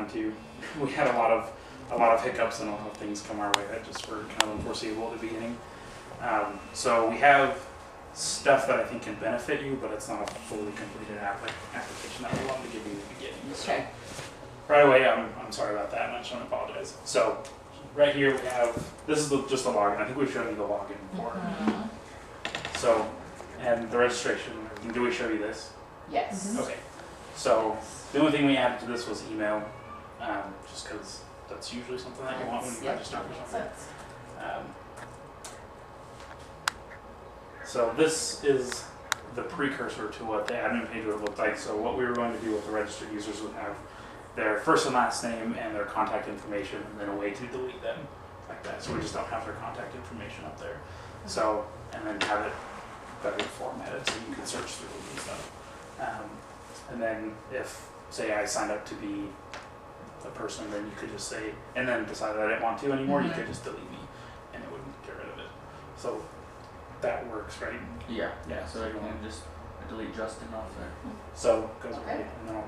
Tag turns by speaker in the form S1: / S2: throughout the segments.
S1: one too. We had a lot of hiccups and a lot of things come our way that just were kind of unforeseeable at the beginning. So we have stuff that I think can benefit you, but it's not a fully completed application that we wanted to give you in the beginning. So,
S2: Okay.
S1: right away, I'm sorry about that, and I just want to apologize. So right here we have, this is just the login. I think we've shown you the login before. So, and the registration, do we show you this?
S2: Yes.
S1: Okay. So the only thing we added to this was email, just because that's usually something that you want when you register for something. So this is the precursor to what the admin page would look like. So what we were going to do with the registered users would have their first and last name and their contact information, and then a way to delete them like that. So we just don't have their contact information up there. So, and then have it better formatted so you can search through and stuff. And then if, say, I signed up to be a person, then you could just say, and then decide that I didn't want to anymore, you could just delete me, and it wouldn't get rid of it. So that works, right?
S3: Yeah.
S1: Yeah.
S3: So I can just delete Justin off there.
S1: So it goes away, and then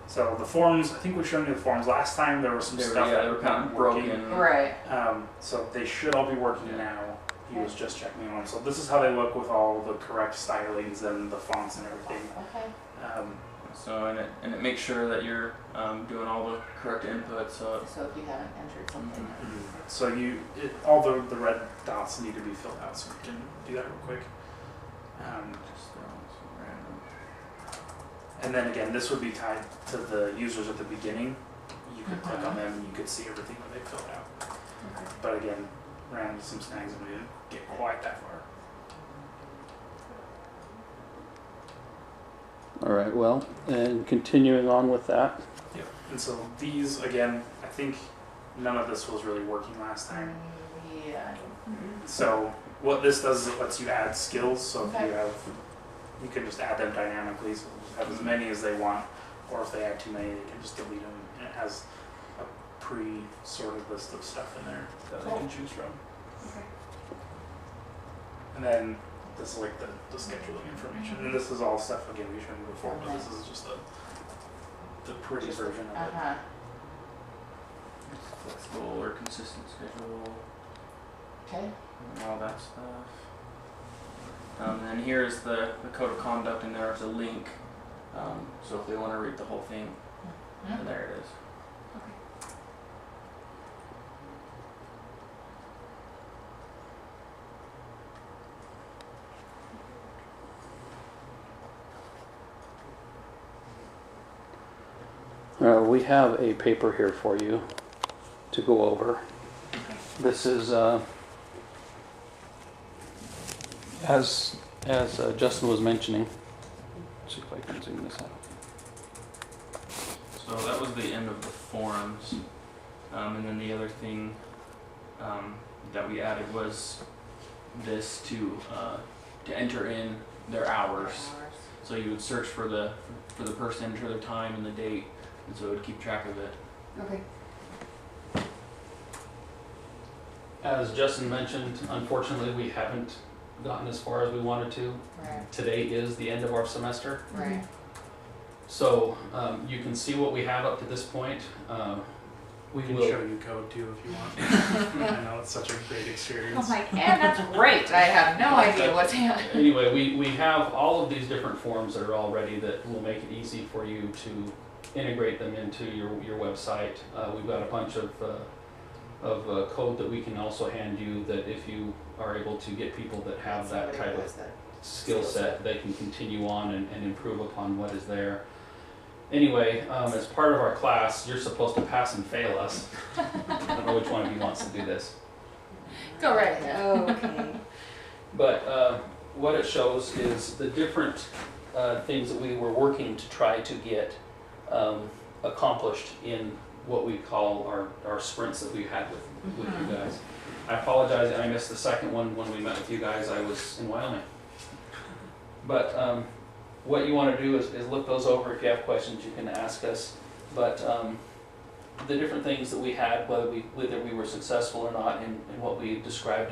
S1: so the forms, I think we've shown you the forms. Last time there was some stuff that
S3: they were kind of
S1: working.
S3: broken.
S2: Right.
S1: So they should all be working now. He was just checking on. So this is how they look with all the correct stylings and the fonts and everything.
S2: Okay.
S3: So and it makes sure that you're doing all the correct input. So
S2: So if you haven't entered something.
S1: So all the red dots need to be filled out. So we can do that real quick.
S3: just some random.
S1: And then again, this would be tied to the users at the beginning. You could click on them and you could see everything that they filled out.
S2: Okay.
S1: But again, ran into some snags and we didn't get quite that far.
S4: All right, well, and continuing on with that.
S1: Yep. And so these, again, I think none of this was really working last time.
S2: Yeah.
S1: So what this does is it lets you add skills. So if
S2: Okay.
S1: you can just add them dynamically. So just have as many as they want, or if they add too many, they can just delete them. And it has a pre-sorted list of stuff in there that they can choose from.
S2: Okay.
S1: And then this is like the scheduling information. And this is all stuff, again, we showed you before, but this is just the pretty version of it.
S3: Flexible or consistent schedule.
S2: Okay.
S3: And all that stuff. And here's the code of conduct, and there's a link. So if they want to read the whole thing, then there it is.
S4: We have a paper here for you to go over. This is, as Justin was mentioning, let's see if I can zoom this out.
S3: So that was the end of the forums. And then the other thing that we added was this to enter in their hours. So you would search for the person, enter their time and the date, and so it would keep track of it.
S2: Okay.
S4: As Justin mentioned, unfortunately, we haven't gotten as far as we wanted to.
S2: Right.
S4: Today is the end of our semester.
S2: Right.
S4: So you can see what we have up to this point.
S1: We can show you code too if you want. I know it's such a great experience.
S2: I'm like, and that's great. I have no idea what's happening.
S4: Anyway, we have all of these different forms that are all ready that will make it easy for you to integrate them into your website. We've got a bunch of code that we can also hand you that if you are able to get people that have that type of skill set, they can continue on and improve upon what is there. Anyway, as part of our class, you're supposed to pass and fail us. I don't know which one of you wants to do this.
S2: Go right ahead.
S5: Oh, okay.
S4: But what it shows is the different things that we were working to try to get accomplished in what we call our sprints that we had with you guys. I apologize, I missed the second one when we met with you guys. I was in Wyoming. But what you want to do is look those over. If you have questions, you can ask us. But the different things that we had, whether we were successful or not in what we described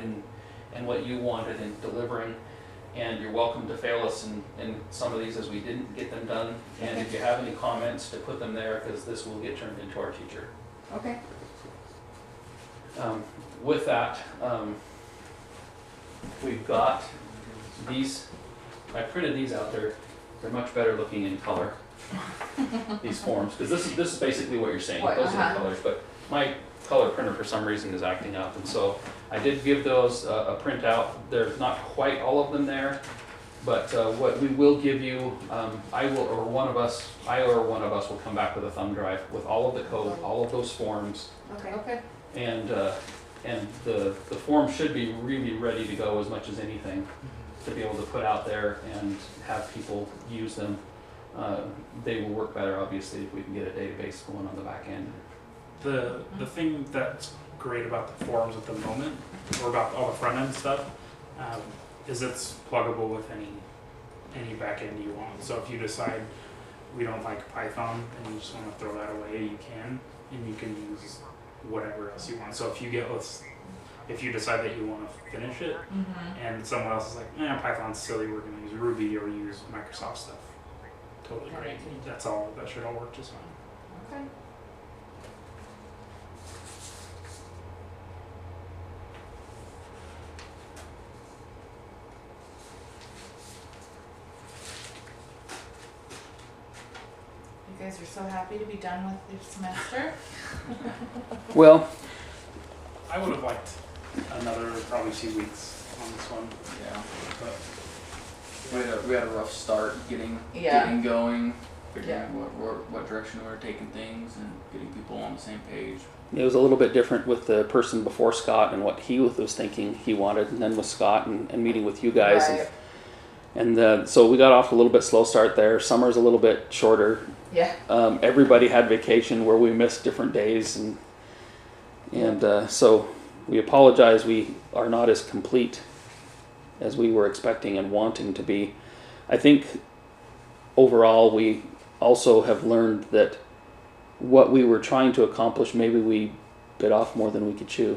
S4: and what you wanted in delivering, And you're welcome to fail us in some of these as we didn't get them done. And if you have any comments, to put them there, because this will get turned into our teacher.
S2: Okay.
S4: With that, we've got these, I printed these out there. They're much better looking in color, these forms, because this is basically what you're saying.
S2: What,
S4: Those are the colors, but my color printer for some reason is acting up, and so I did give those a printout. There's not quite all of them there, but what we will give you, I or one of us will come back with a thumb drive with all of the code, all of those forms,
S2: Okay.
S4: and the form should be really ready to go as much as anything to be able to put out there and have people use them. They will work better, obviously, if we can get a database going on the back end.
S1: The thing that's great about the forms at the moment, or about all the front end stuff, is it's pluggable with any back end you want. So if you decide we don't like Python and you just want to throw that away, you can, and you can use whatever else you want. So if you decide that you want to finish it, and someone else is like, Python's silly, we're going to use Ruby or use Microsoft stuff. Totally great. That should all work just fine.
S2: Okay. You guys are so happy to be done with your semester.
S4: Well,
S1: I would have liked another probably 2 weeks on this one.
S3: Yeah.
S1: But
S3: We had a rough start getting going, figuring what direction we were taking things, and getting people on the same page.
S4: it was a little bit different with the person before Scott and what he was thinking he wanted, and then with Scott and meeting with you guys.
S2: Right.
S4: And so we got off a little bit slow start there. Summer's a little bit shorter.
S2: Yeah.
S4: Everybody had vacation where we missed different days, and so we apologize. We are not as complete as we were expecting and wanting to be. I think overall we also have learned that what we were trying to accomplish, maybe we bit off more than we could chew.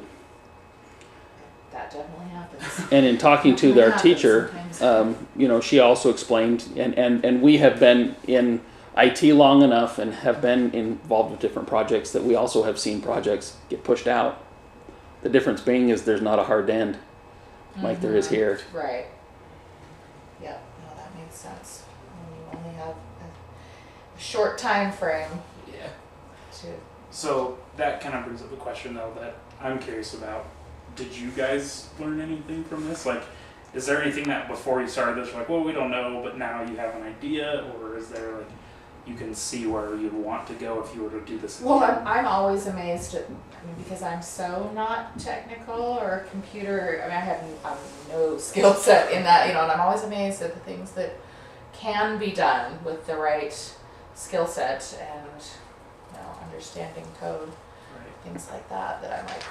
S2: That definitely happens.
S4: And in talking to
S2: Definitely
S4: their
S2: happens
S4: teacher,
S2: sometimes.
S4: she also explained, and we have been in IT long enough and have been involved with different projects that we also have seen projects get pushed out. The difference being is there's not a hard end like there is here.
S2: Right. Yeah, no, that makes sense. When you only have a short time frame
S1: yeah.
S2: to.
S1: So that kind of brings up a question though that I'm curious about. Did you guys learn anything from this? Like, is there anything that before you started this, you're like, well, we don't know, but now you have an idea, or is there like you can see where you'd want to go if you were to do this again?
S2: Well, I'm always amazed at, because I'm so not technical or computer. I have no skill set in that, and I'm always amazed at the things that can be done with the right skill set and understanding code, things like that. That I'm like,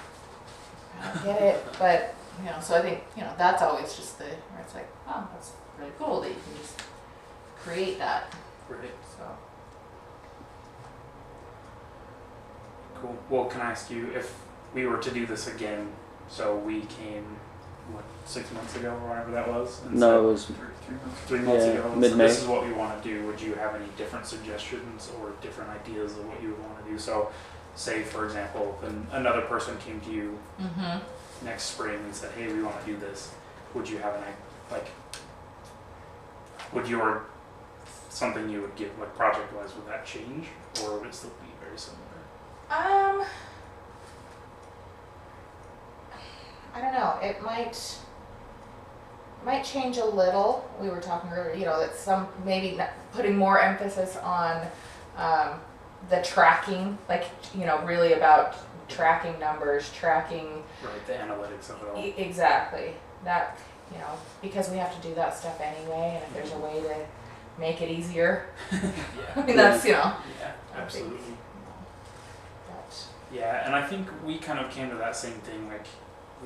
S2: I don't get it, but so I think that's always just where it's like, oh, that's really cool that you can just create that.
S1: Right.
S2: So.
S1: Cool. Well, can I ask you if we were to do this again? So we came, 6 months ago or whatever that was? And
S4: No,
S1: so
S4: it was
S1: 3 months ago. So
S4: mid-May.
S1: this is what we want to do. Would you have any different suggestions or different ideas of what you would want to do? So, say for example, if another person came to you next spring and said, "Hey, we want to do this." Would you have would your something you would give project-wise, would that change, or would it still be very similar?
S2: I don't know. It might change a little. We were talking earlier, that maybe putting more emphasis on the tracking, really about tracking numbers, tracking.
S1: Right, the analytics of it all.
S2: Exactly. That, because we have to do that stuff anyway, and if there's a way to make it easier,
S1: Yeah.
S2: that's,
S1: Yeah,
S2: I
S1: absolutely.
S2: think, but,
S1: Yeah, and I think we kind of came to that same thing,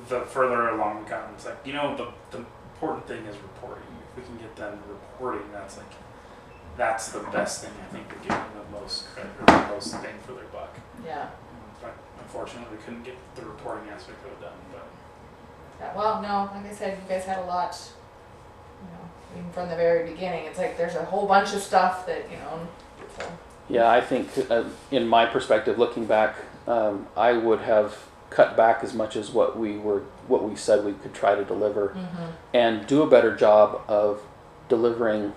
S1: the further along we got, it's like, the important thing is reporting. If we can get them reporting, that's the best thing. I think to give them the most credit or the most bang for their buck.
S2: yeah.
S1: But unfortunately, we couldn't get the reporting aspect of it done. But
S2: Yeah, well, no, like I said, you guys had a lot, even from the very beginning, it's like there's a whole bunch of stuff that, so.
S4: Yeah, I think in my perspective, looking back, I would have cut back as much as what we said we could try to deliver, and do a better job of delivering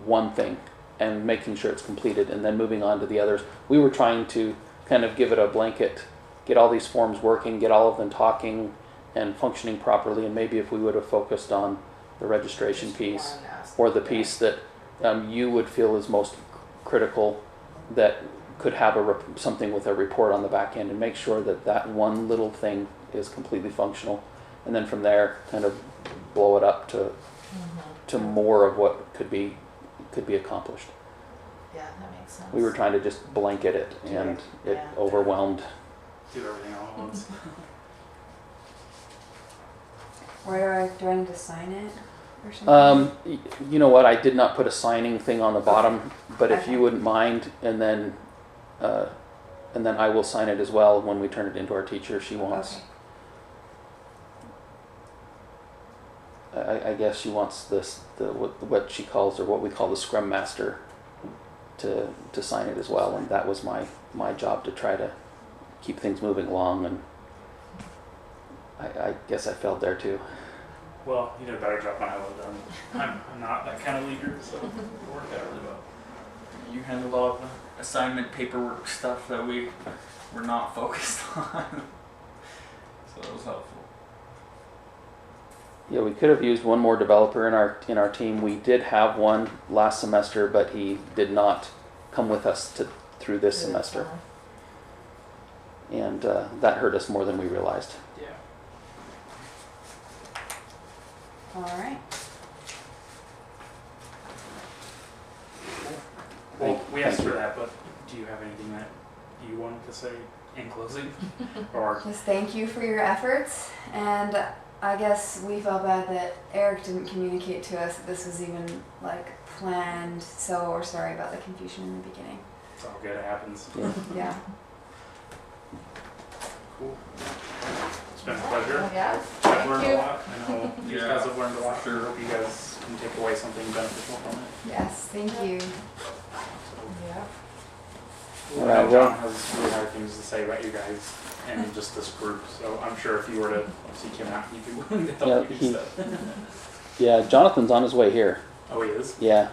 S4: one thing and making sure it's completed, and then moving on to the others. We were trying to kind of give it a blanket, get all these forms working, get all of them talking and functioning properly, and maybe if we would have focused on the registration
S2: Just
S4: piece,
S2: one aspect,
S4: or the
S2: yeah.
S4: piece that you would feel is most critical, that could have something with a report on the back end, and make sure that that one little thing is completely functional, and then from there kind of blow it up to more of what could be accomplished.
S2: Yeah, that makes sense.
S4: We were trying to just blanket it, and it
S2: Yeah.
S4: overwhelmed.
S1: Do everything all at once.
S5: Where do I need to sign it or something?
S4: You know what? I did not put a signing thing on the bottom, but if you
S5: Okay.
S4: wouldn't mind, and then I will sign it as well when we turn it into our teacher. She wants.
S5: Okay.
S4: I guess she wants what she calls, or what we call, the Scrum Master to sign it as well, and that was my job, to try to keep things moving along, and I guess I failed there too.
S1: Well, you did a better job than I would have done. I'm not that kind of leader, so it worked out really well.
S3: You handled all of the assignment paperwork stuff that we were not focused on. So that was helpful.
S4: Yeah, we could have used one more developer in our team. We did have one last semester, but he did not come with us through this semester, and that hurt us more than we realized.
S1: Yeah.
S5: All right.
S1: Well, we asked
S4: Thank
S1: for
S4: you.
S1: that, but do you have anything that you wanted to say in closing? Or
S5: Just thank you for your efforts, and I guess we felt bad that Eric didn't communicate to us that this was even planned, so we're sorry about the confusion in the beginning.
S1: it's all good, it happens.
S4: Yeah.
S5: Yeah.
S1: Cool. It's been a pleasure.
S2: Yeah,
S1: I've learned
S2: thank
S1: a
S2: you.
S1: lot. I know you
S3: Yeah,
S1: guys have learned a lot.
S3: for sure.
S1: I hope you guys can take away something beneficial from it.
S5: Yes, thank you.
S2: Yeah.
S1: I
S4: All
S1: know
S4: right,
S1: John
S4: well-
S1: has really hard things to say about you guys and just this group, so I'm sure if you were to seek him out, he'd be willing to help
S4: Yeah,
S1: you do stuff.
S4: Yeah, Jonathan's on his way here.
S1: Oh, he is?
S4: Yeah,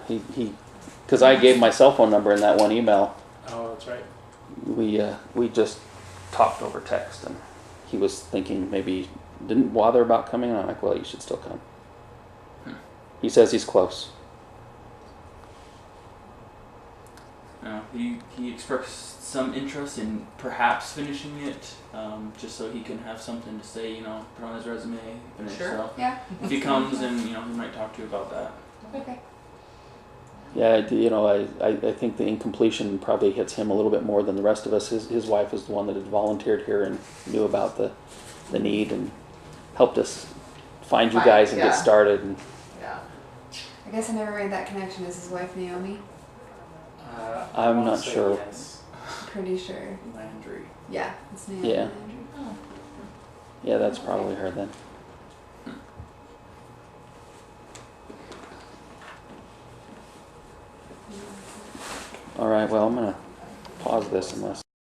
S4: because I gave my cell phone number in that one email.
S1: Oh, that's right.
S4: We just talked over text, and he was thinking maybe didn't bother about coming, and I'm like, well, you should still come. He says he's close.
S3: No, he expressed some interest in perhaps finishing it, just so he can have something to say, put on his resume, finish.
S2: Sure.
S3: So
S5: Yeah.
S3: if he comes, and he might talk to you about that.
S5: Okay.
S4: Yeah, I think the incompletion probably hits him a little bit more than the rest of us. His wife is the one that had volunteered here and knew about the need and helped us find you guys and
S2: Yeah.
S4: get started. And
S2: Yeah.
S5: I guess I never made that connection. Is his wife Naomi?
S1: I
S4: I'm
S1: wanna
S4: not
S1: say
S4: sure.
S1: Yes.
S5: Pretty sure.
S1: Landry.
S5: Yeah, it's Naomi.
S4: Yeah.
S5: Andrew.
S2: Oh.
S4: yeah, that's probably her then. All right, well, I'm gonna pause this unless